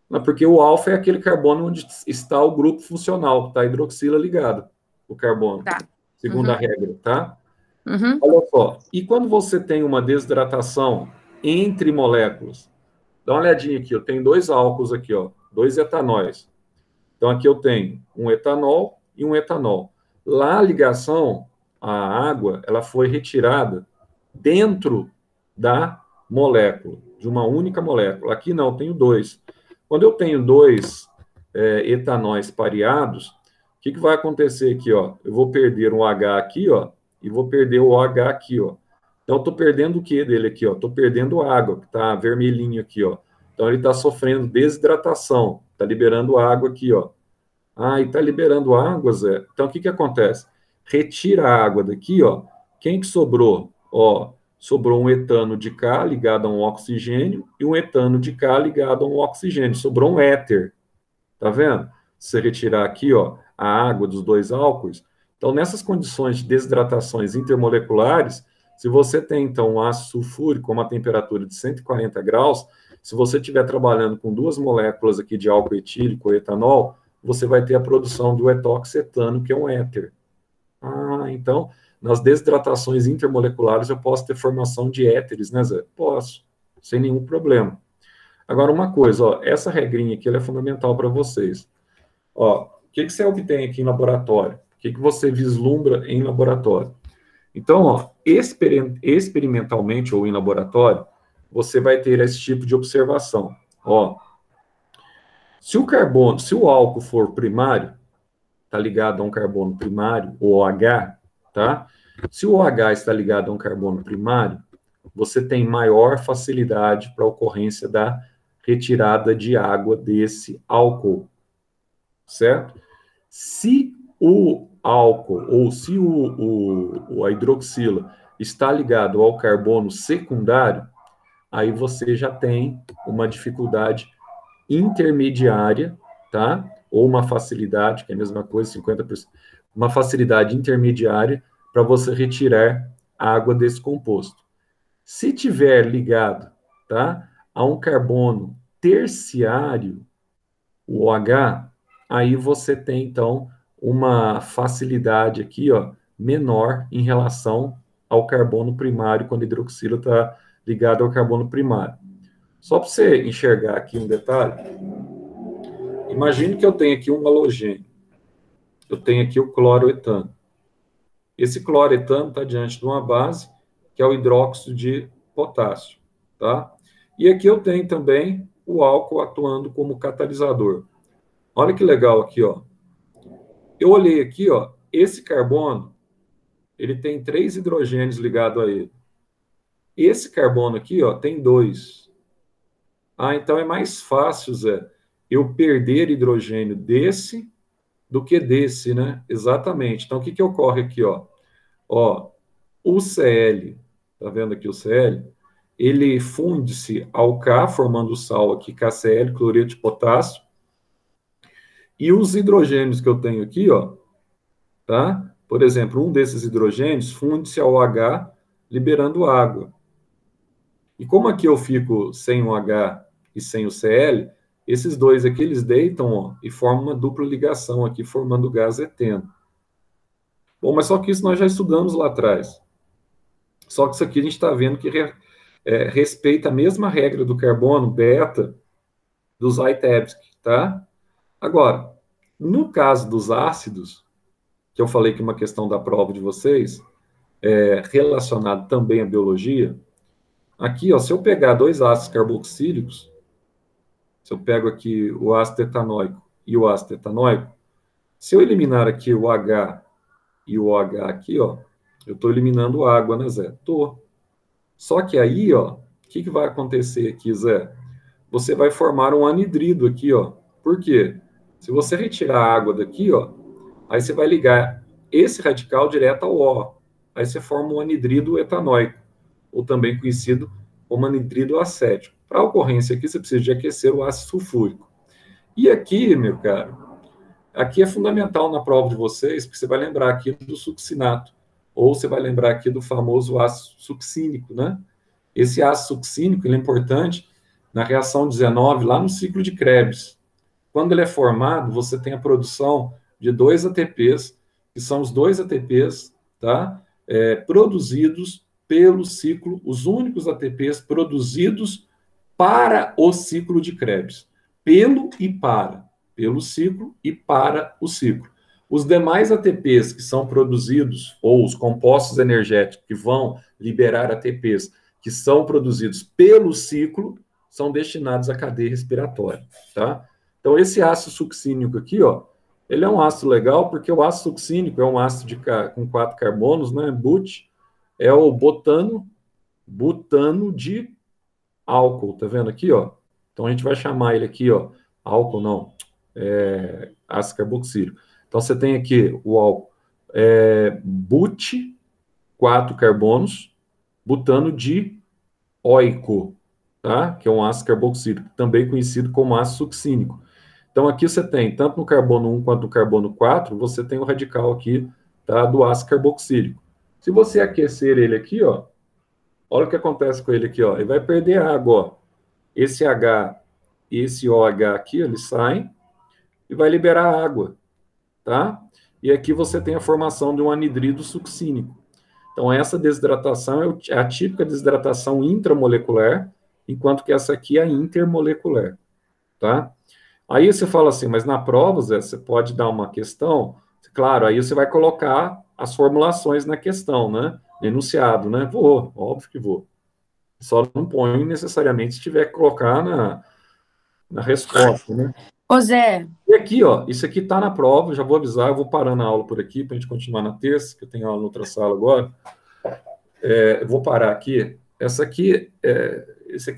não, porque o alfa é aquele carbono onde está o grupo funcional, que está a hidroxila ligado, o carbono, Tá. segundo a Uhum. regra, tá? Uhum. Olha só, e quando você tem uma desidratação entre moléculas, dá uma olhadinha aqui, eu tenho dois álcools aqui, ó, dois etanóis. Então aqui eu tenho um etanol e um etanol. Lá a ligação, a água, ela foi retirada dentro da molécula, de uma única molécula. Aqui não, eu tenho dois. Quando eu tenho dois etanóis pareados, o que vai acontecer aqui, ó? Eu vou perder um H aqui, ó, e vou perder o OH aqui, ó. Então, eu estou perdendo o que dele aqui, ó? Estou perdendo água, que está vermelhinho aqui, ó. Então, ele está sofrendo desidratação, está liberando água aqui, ó. Ah, e está liberando água, Zé. Então, o que acontece? Retira a água daqui, ó. Quem que sobrou? Ó, sobrou um etano de K ligado a um oxigênio e um etano de K ligado a um oxigênio. Sobrou um éter. Tá vendo? Se você retirar aqui, ó, a água dos dois álcools. Então, nessas condições de desidratações intermoleculares, se você tem, então, um ácido sulfúrico a uma temperatura de 140 graus, se você estiver trabalhando com duas moléculas aqui de álcool etílico ou etanol, você vai ter a produção do etoxetano, que é um éter. Ah, então, nas desidratações intermoleculares eu posso ter formação de éteres, né, Zé? Posso, sem nenhum problema. Agora, uma coisa, ó, essa regrinha aqui ela é fundamental para vocês. Ó, o que você obtém aqui em laboratório? O que você vislumbra em laboratório? Então, ó, experimentalmente ou em laboratório, você vai ter esse tipo de observação. Ó, se o carbono, se o álcool for primário, está ligado a um carbono primário, o OH, tá? Se o OH está ligado a um carbono primário, você tem maior facilidade para a ocorrência da retirada de água desse álcool, certo? Se o álcool ou se a hidroxila está ligado ao carbono secundário, aí você já tem uma dificuldade intermediária, tá? Ou uma facilidade, que é a mesma coisa, 50%, uma facilidade intermediária para você retirar a água desse composto. Se tiver ligado, tá, a um carbono terciário, o OH, aí você tem, então, uma facilidade aqui, ó, menor em relação ao carbono primário, quando a hidroxila está ligada ao carbono primário. Só para você enxergar aqui um detalhe, imagine que eu tenho aqui um halogênio, eu tenho aqui o cloroetano. Esse cloroetano está diante de uma base, que é o hidróxido de potássio, tá? E aqui eu tenho também o álcool atuando como catalisador. Olha que legal aqui, ó. Eu olhei aqui, ó, esse carbono, ele tem 3 hidrogênios ligados a ele. Esse carbono aqui, ó, tem 2. Ah, então é mais fácil, Zé, eu perder hidrogênio desse do que desse, né? Exatamente. Então, o que ocorre aqui, ó? Ó, o Cl, tá vendo aqui o Cl? Ele funde-se ao K, formando o sal aqui, KCl, cloreto de potássio. E os hidrogênios que eu tenho aqui, ó, tá? Por exemplo, um desses hidrogênios funde-se ao H, liberando água. E como aqui eu fico sem o H e sem o Cl, esses dois aqui eles deitam, ó, e formam uma dupla ligação aqui, formando o gás eteno. Bom, mas só que isso nós já estudamos lá atrás. Só que isso aqui a gente está vendo que respeita a mesma regra do carbono beta dos Zaitevsky, tá? Agora, no caso dos ácidos, que eu falei que é uma questão da prova de vocês, relacionado também à biologia, aqui, ó, se eu pegar dois ácidos carboxílicos, se eu pego aqui o ácido etanóico e o ácido etanóico, se eu eliminar aqui o H e o OH aqui, ó, eu estou eliminando água, né, Zé? Tô. Só que aí, ó, o que vai acontecer aqui, Zé? Você vai formar um anidrido aqui, ó. Por quê? Se você retirar a água daqui, ó, aí você vai ligar esse radical direto ao O. Aí você forma um anidrido etanóico, ou também conhecido como anidrido acético. Para a ocorrência aqui, você precisa de aquecer o ácido sulfúrico. E aqui, meu caro, aqui é fundamental na prova de vocês, porque você vai lembrar aqui do succinato, ou você vai lembrar aqui do famoso ácido succínico, né? Esse ácido succínico, ele é importante na reação 19, lá no ciclo de Krebs. Quando ele é formado, você tem a produção de dois ATPs, que são os dois ATPs, tá? Produzidos pelo ciclo, os únicos ATPs produzidos para o ciclo de Krebs. Pelo ciclo e para o ciclo. Os demais ATPs que são produzidos, ou os compostos energéticos que vão liberar ATPs, que são produzidos pelo ciclo, são destinados à cadeia respiratória, tá? Então, esse ácido succínico aqui, ó, ele é um ácido legal, porque o ácido succínico é um ácido com 4 carbonos, né? But, é o butano de álcool, tá vendo aqui, ó? Então, a gente vai chamar ele aqui, ó, álcool não, ácido carboxílico. Então, você tem aqui o álcool, but, 4 carbonos, butano de óico, tá? Que é um ácido carboxílico, também conhecido como ácido succínico. Então, aqui você tem, tanto no carbono 1 quanto no carbono 4, você tem o radical aqui, tá, do ácido carboxílico. Se você aquecer ele aqui, ó, olha o que acontece com ele aqui, ó. Ele vai perder água, ó. Esse H e esse OH aqui, eles saem e vai liberar água, tá? E aqui você tem a formação de um anidrido succínico. Então, essa desidratação é a típica desidratação intramolecular, enquanto que essa aqui é a intermolecular, tá? Aí você fala assim, mas na prova, Zé, você pode dar uma questão, claro, aí você vai colocar as formulações na questão, né? Enunciado, né? Vou, óbvio que vou. Só não põe necessariamente se tiver que colocar na resposta, né? Ô, Zé. E aqui, ó, isso aqui tá na prova, já vou avisar, eu vou parando a aula por aqui para a gente continuar na terça, que eu tenho aula em outra sala agora. Eu vou parar aqui. Esse aqui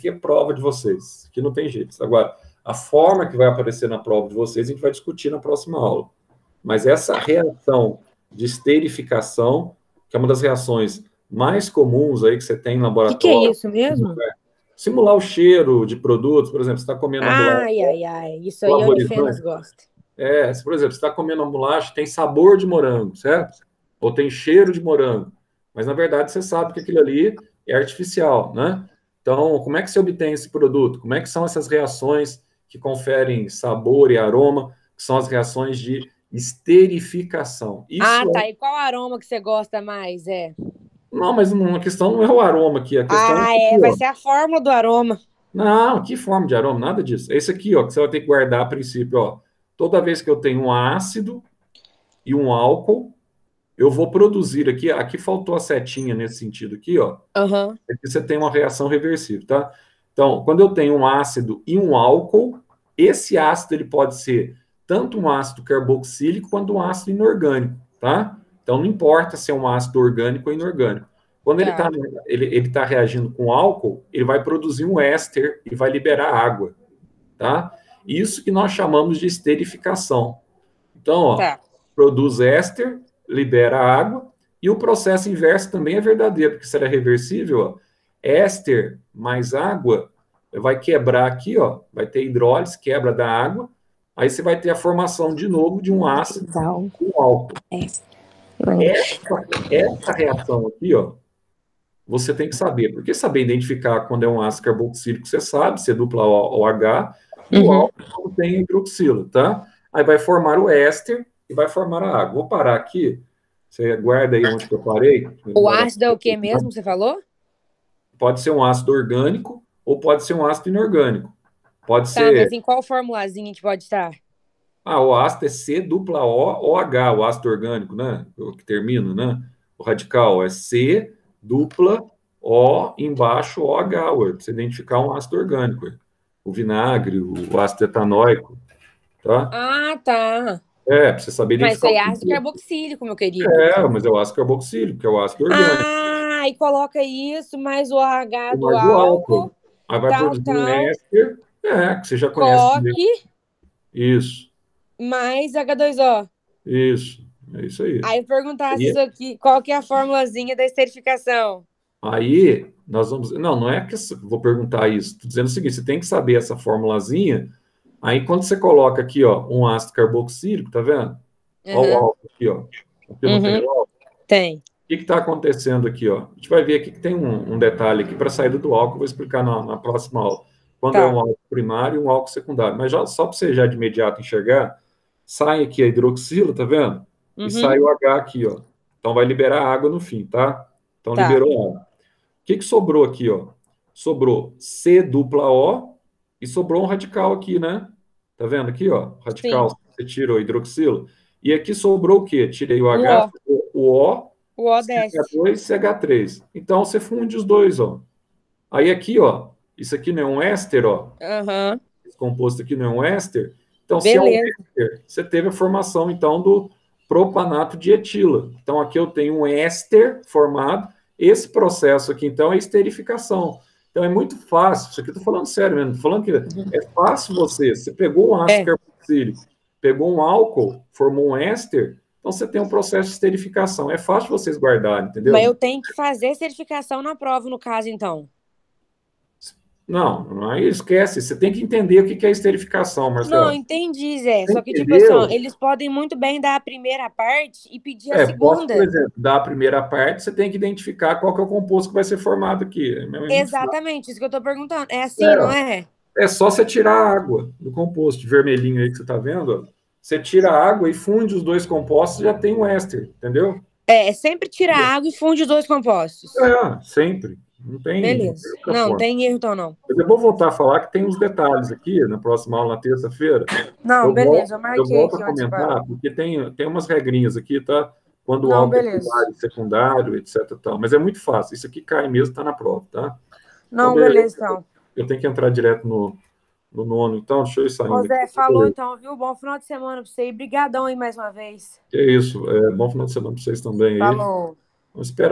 é prova de vocês, que não tem jeito. Agora, a forma que vai aparecer na prova de vocês, a gente vai discutir na próxima aula. Mas essa reação de esterificação, que é uma das reações mais comuns aí que você tem em O que é laboratório. isso mesmo? Simular o cheiro de produtos, por exemplo, você está comendo uma bolacha Ai, ai, ai. Isso aí a Unifenas flavorizante. gosta. Por exemplo, você está comendo uma bolacha, tem sabor de morango, certo? Ou tem cheiro de morango. Mas, na verdade, você sabe que aquilo ali é artificial, né? Então, como é que você obtém esse produto? Como é que são essas reações que conferem sabor e aroma, que são as reações de esterificação? Ah, tá. E qual aroma que você gosta mais, Não, mas a questão não é o aroma aqui, a questão é Ah, aqui, vai ó. ser a fórmula do aroma. Não, que forma de aroma? Nada disso. É esse aqui, ó, que você vai ter que guardar a princípio, ó. Toda vez que eu tenho um ácido e um álcool, eu vou produzir aqui faltou a setinha nesse sentido aqui, ó. Aham. Aqui você tem uma reação reversível, tá? Então, quando eu tenho um ácido e um álcool, esse ácido ele pode ser tanto um ácido carboxílico quanto um ácido inorgânico, tá? Então, não importa se é um ácido orgânico ou inorgânico. Quando Tá. ele tá reagindo com álcool, ele vai produzir um éster e vai liberar água, tá? Isso que nós chamamos de esterificação. Então, ó, Tá. produz éster, libera água, e o processo inverso também é verdadeiro, porque se ele é reversível, ó, éster mais água vai quebrar aqui, ó, vai ter hidrólise, quebra da água, aí você vai ter a formação de novo de um ácido com álcool. Essa reação aqui, ó, você tem que saber, porque saber identificar quando é um ácido carboxílico, você sabe, se é dupla OH, e o álcool quando tem hidroxila, tá? Aí vai formar o éster e vai formar a água. Vou parar aqui, você guarda aí onde que eu parei. O ácido é o que mesmo, você falou? Pode ser um ácido orgânico ou pode ser um ácido inorgânico. Pode Tá, mas ser... em qual formulazinha que pode estar? o ácido é C dupla O, OH, o ácido orgânico, né? O que termina, né? O radical é C dupla O embaixo OH, para você identificar um ácido orgânico. O vinagre, o ácido etanóico, tá? Ah, tá. Pra você saber Mas isso identificar aí o é ácido composto. carboxílico, meu querido. Mas é o ácido carboxílico, que é o ácido orgânico. Ah, Aí coloca isso, mais o H do mais o álcool, álcool. Aí vai tal, produzir um tal, éster, que você já conhece. coque, Isso, mais H2O. isso, é isso aí. Aí eu perguntasse isso Aí, aqui, qual que é a formulazinha da esterificação? aí nós vamos. Não, não é que vou perguntar isso. Estou dizendo o seguinte: você tem que saber essa formulazinha. Aí, quando você coloca aqui, ó, um ácido carboxílico, tá vendo? Olha o Uhum, álcool aqui, ó. Aqui não tem uhum, o álcool. tem. O que está acontecendo aqui, ó? A gente vai ver aqui que tem um detalhe aqui para a saída do álcool, vou explicar na próxima aula. Quando é um Tá. álcool primário e um álcool secundário. Mas já, só para você já de imediato enxergar, sai aqui a hidroxila, tá vendo? E Uhum, sai o H aqui, ó. Então vai liberar água no fim, tá? Então tá. liberou água. O que sobrou aqui, ó? Sobrou C dupla O e sobrou um radical aqui, né? Tá vendo aqui, ó? Radical, Sim. você tirou a hidroxila. E aqui sobrou o quê? Tirei o O H, O. sobrou o O, O O desce. CH2 e CH3. Então você funde os dois, ó. Aí aqui, ó, isso aqui não é um éster, ó. Aham. Esse composto aqui não é um éster. Então, se é um Beleza. éster, você teve a formação, então, do propanato de etila. Então, aqui eu tenho um éster formado. Esse processo aqui, então, é esterificação. Então, é muito fácil. Isso aqui eu estou falando sério mesmo. Estou falando que é fácil você pegou um ácido É. carboxílico, pegou um álcool, formou um éster, então você tem um processo de esterificação. É fácil vocês guardarem, Mas entendeu? eu tenho que fazer certificação na prova, no caso, então. Não, aí esquece. Você tem que entender o que é esterificação, Não, Marcelo. entendi, Zé. Você Só que, tipo assim, ó, entendeu? eles podem muito bem dar a primeira parte e pedir a Posso, por segunda. exemplo, dar a primeira parte, você tem que identificar qual que é o composto que vai ser formado aqui. É muito fácil. Exatamente, isso que eu tô perguntando. É assim, não é? É só você tirar a água do composto vermelhinho aí que você está vendo. Ó. Você tira a água e funde os dois compostos, já tem um éster, entendeu? É, sempre tira água e funde os dois compostos. Sempre. Não tem Beleza. outra Não, não forma. tem erro, então, não. Mas eu vou voltar a falar que tem uns detalhes aqui na próxima aula, na terça-feira. Não, beleza, eu Eu marquei volto aqui a onde para. comentar, porque tem umas regrinhas aqui, tá? Quando o Não, álcool é beleza. primário, secundário, etc. Tal. Mas é muito fácil. Isso aqui cai mesmo, está na prova, tá? Então, Não, beleza. beleza, então. Eu tenho que entrar direto no nono, então, deixa eu ir Ô, saindo aqui. Zé, falou então, viu? Bom final de semana pra você e brigadão aí mais uma vez. Que é isso. Bom final de semana para vocês também aí. Falou. Vamos esperar.